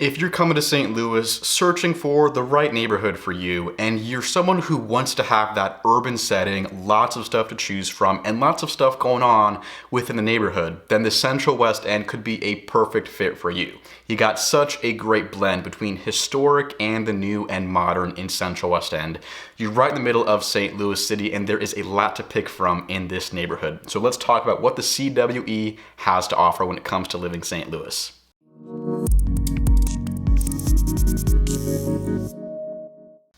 If you're coming to St. Louis searching for the right neighborhood for you, and you're someone who wants to have that urban setting, lots of stuff to choose from, and lots of stuff going on within the neighborhood, then the Central West End could be a perfect fit for you. You got such a great blend between historic and the new and modern in Central West End. You're right in the middle of St. Louis City, and there is a lot to pick from in this neighborhood. So let's talk about what the CWE has to offer when it comes to living St. Louis.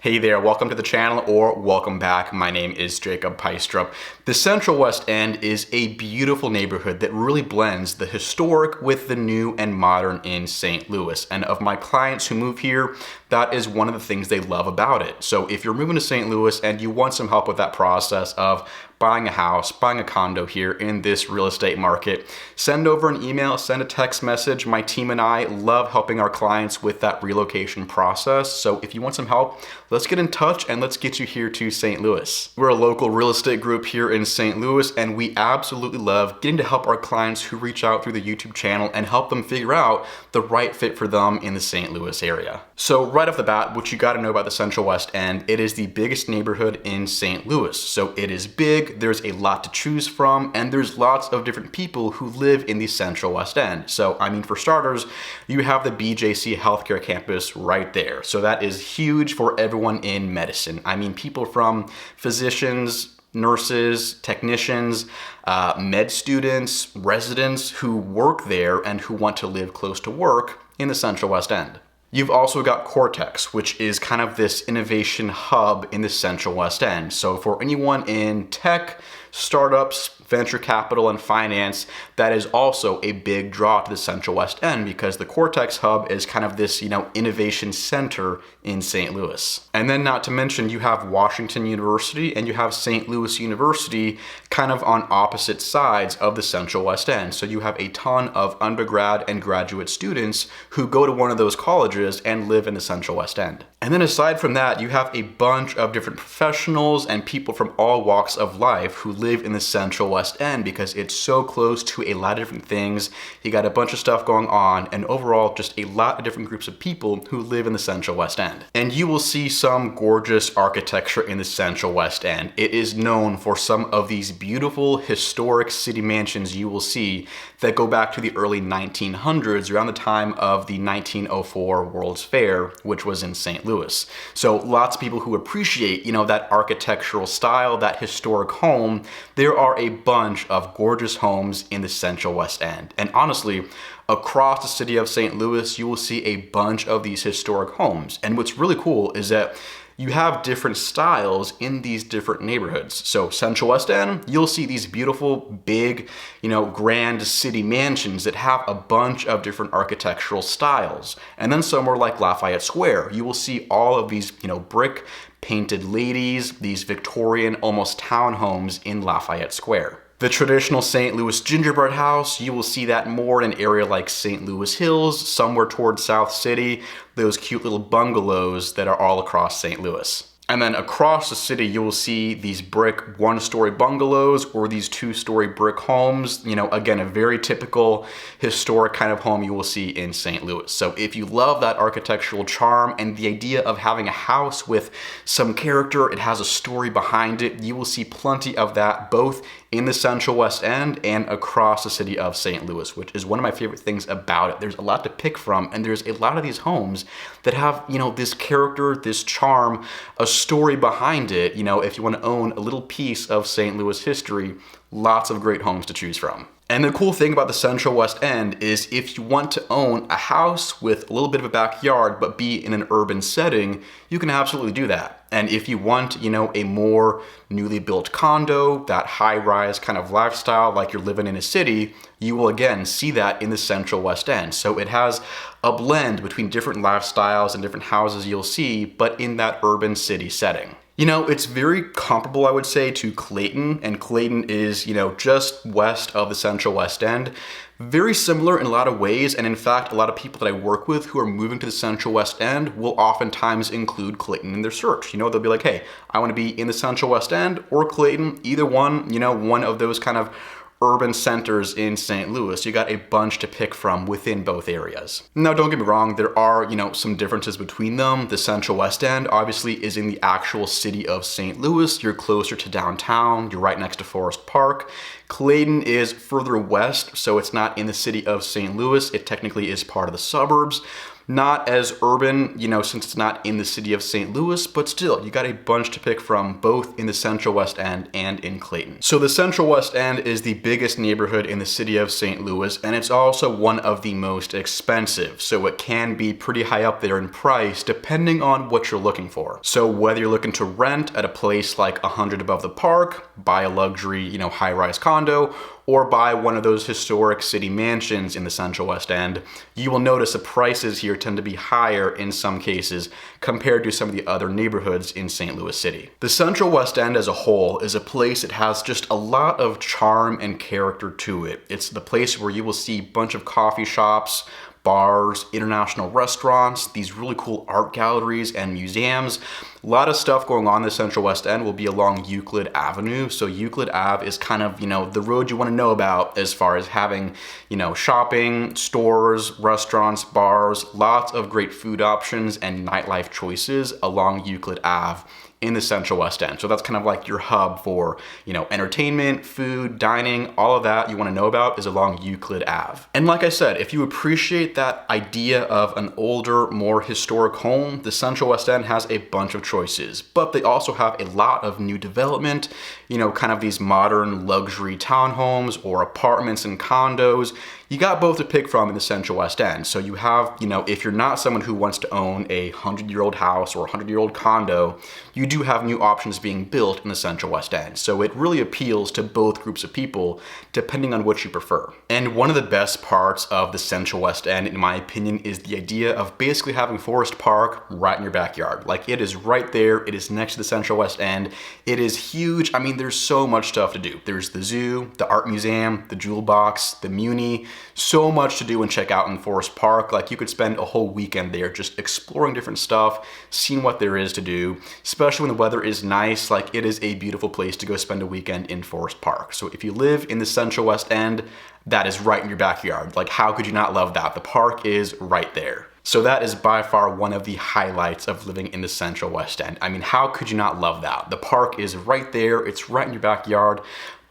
Hey there, welcome to the channel or welcome back. My name is Jacob Peistrup. The Central West End is a beautiful neighborhood that really blends the historic with the new and modern in St. Louis. And of my clients who move here, that is one of the things they love about it. So if you're moving to St. Louis and you want some help with that process of buying a house, buying a condo here in this real estate market, send over an email, send a text message. My team and I love helping our clients with that relocation process. So if you want some help, let's get in touch and let's get you here to St. Louis. We're a local real estate group here in St. Louis, and we absolutely love getting to help our clients who reach out through the YouTube channel and help them figure out the right fit for them in the St. Louis area. So right off the bat, what you got to know about the Central West End, it is the biggest neighborhood in St. Louis. So it is big. There's a lot to choose from, and there's lots of different people who live in the Central West End. So, I mean, for starters, you have the BJC Healthcare campus right there. So that is huge for everyone in medicine. I mean, people from physicians, nurses, technicians, med students, residents who work there and who want to live close to work in the Central West End. You've also got Cortex, which is kind of this innovation hub in the Central West End. So for anyone in tech, startups, venture capital, and finance, that is also a big draw to the Central West End because the Cortex hub is kind of this, innovation center in St. Louis. And then not to mention, you have Washington University and you have St. Louis University kind of on opposite sides of the Central West End. So you have a ton of undergrad and graduate students who go to one of those colleges and live in the Central West End. And then aside from that, you have a bunch of different professionals and people from all walks of life who live in the Central West End because it's so close to a lot of different things. You got a bunch of stuff going on, and overall just a lot of different groups of people who live in the Central West End. And you will see some gorgeous architecture in the Central West End. It is known for some of these beautiful historic city mansions you will see that go back to the early 1900s, around the time of the 1904 World's Fair, which was in St. Louis. So lots of people who appreciate, that architectural style, that historic home. There are a bunch of gorgeous homes in the Central West End. And honestly, across the city of St. Louis, you will see a bunch of these historic homes. And what's really cool is that you have different styles in these different neighborhoods. So Central West End, you'll see these beautiful, big, grand city mansions that have a bunch of different architectural styles. And then somewhere like Lafayette Square, you will see all of these, brick painted ladies, these Victorian, almost townhomes in Lafayette Square. The traditional St. Louis gingerbread house, you will see that more in an area like St. Louis Hills, somewhere towards South City, those cute little bungalows that are all across St. Louis. And then across the city, you will see these brick one-story bungalows or these two-story brick homes. Again, a very typical historic kind of home you will see in St. Louis. So if you love that architectural charm and the idea of having a house with some character, it has a story behind it, you will see plenty of that both in the Central West End and across the city of St. Louis, which is one of my favorite things about it. There's a lot to pick from, and there's a lot of these homes that have, this character, this charm, a story behind it. If you want to own a little piece of St. Louis history, lots of great homes to choose from. And the cool thing about the Central West End is if you want to own a house with a little bit of a backyard but be in an urban setting, you can absolutely do that. And if you want, a more newly built condo, that high-rise kind of lifestyle like you're living in a city, you will again see that in the Central West End. So it has a blend between different lifestyles and different houses you'll see, but in that urban city setting. It's very comparable, I would say, to Clayton, and Clayton is, just west of the Central West End. Very similar in a lot of ways, and in fact, a lot of people that I work with who are moving to the Central West End will oftentimes include Clayton in their search. They'll be like, hey, I want to be in the Central West End or Clayton, either one, one of those kind of urban centers in St. Louis. You got a bunch to pick from within both areas. Now, don't get me wrong, there are, some differences between them. The Central West End obviously is in the actual city of St. Louis. You're closer to downtown. You're right next to Forest Park. Clayton is further west, so it's not in the city of St. Louis. It technically is part of the suburbs. Not as urban, since it's not in the city of St. Louis, but still, you got a bunch to pick from both in the Central West End and in Clayton. So the Central West End is the biggest neighborhood in the city of St. Louis, and it's also one of the most expensive. So it can be pretty high up there in price depending on what you're looking for. So whether you're looking to rent at a place like 100 above the park, buy a luxury, high-rise condo, or buy one of those historic city mansions in the Central West End, you will notice the prices here tend to be higher in some cases compared to some of the other neighborhoods in St. Louis City. The Central West End as a whole is a place that has just a lot of charm and character to it. It's the place where you will see a bunch of coffee shops, bars, international restaurants, these really cool art galleries and museums. A lot of stuff going on in the Central West End will be along Euclid Avenue. So Euclid Ave is kind of, the road you want to know about as far as having, shopping, stores, restaurants, bars, lots of great food options and nightlife choices along Euclid Ave in the Central West End. So that's kind of like your hub for, entertainment, food, dining, all of that you want to know about is along Euclid Ave. And like I said, if you appreciate that idea of an older, more historic home, the Central West End has a bunch of choices, but they also have a lot of new development, kind of these modern luxury townhomes or apartments and condos. You got both to pick from in the Central West End. So you have, if you're not someone who wants to own a 100-year-old house or a 100-year-old condo, you do have new options being built in the Central West End. So it really appeals to both groups of people, depending on what you prefer. And one of the best parts of the Central West End, in my opinion, is the idea of basically having Forest Park right in your backyard. Like, it is right there. It is next to the Central West End. It is huge. I mean, there's so much stuff to do. There's the zoo, the art museum, the jewel box, the Muni. So much to do and check out in Forest Park. Like, you could spend a whole weekend there just exploring different stuff, seeing what there is to do, especially when the weather is nice. Like, it is a beautiful place to go spend a weekend in Forest Park. So if you live in the Central West End, that is right in your backyard. Like, how could you not love that? The park is right there. So that is by far one of the highlights of living in the Central West End. I mean, how could you not love that? The park is right there. It's right in your backyard.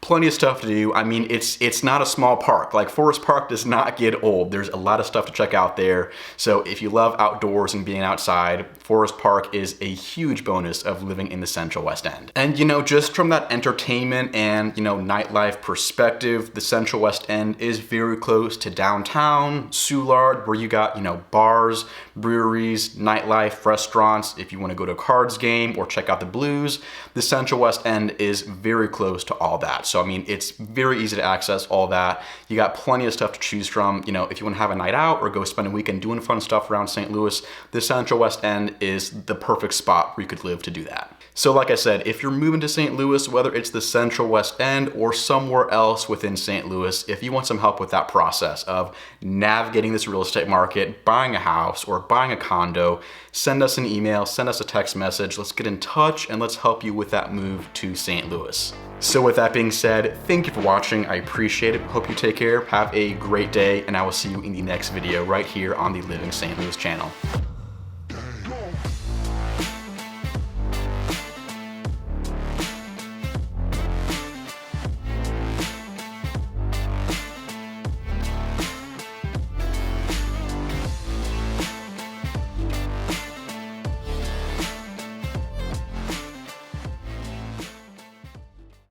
Plenty of stuff to do. I mean, it's not a small park. Like, Forest Park does not get old. There's a lot of stuff to check out there. So if you love outdoors and being outside, Forest Park is a huge bonus of living in the Central West End. And, just from that entertainment and, nightlife perspective, the Central West End is very close to downtown, Soulard, where you got, bars, breweries, nightlife, restaurants. If you want to go to a cards game or check out the blues, the Central West End is very close to all that. So, I mean, it's very easy to access all that. You got plenty of stuff to choose from. If you want to have a night out or go spend a weekend doing fun stuff around St. Louis, the Central West End is the perfect spot where you could live to do that. So like I said, if you're moving to St. Louis, whether it's the Central West End or somewhere else within St. Louis, if you want some help with that process of navigating this real estate market, buying a house or buying a condo, send us an email, send us a text message. Let's get in touch and let's help you with that move to St. Louis. So with that being said, thank you for watching. I appreciate it. Hope you take care. Have a great day, and I will see you in the next video right here on the Living St. Louis channel.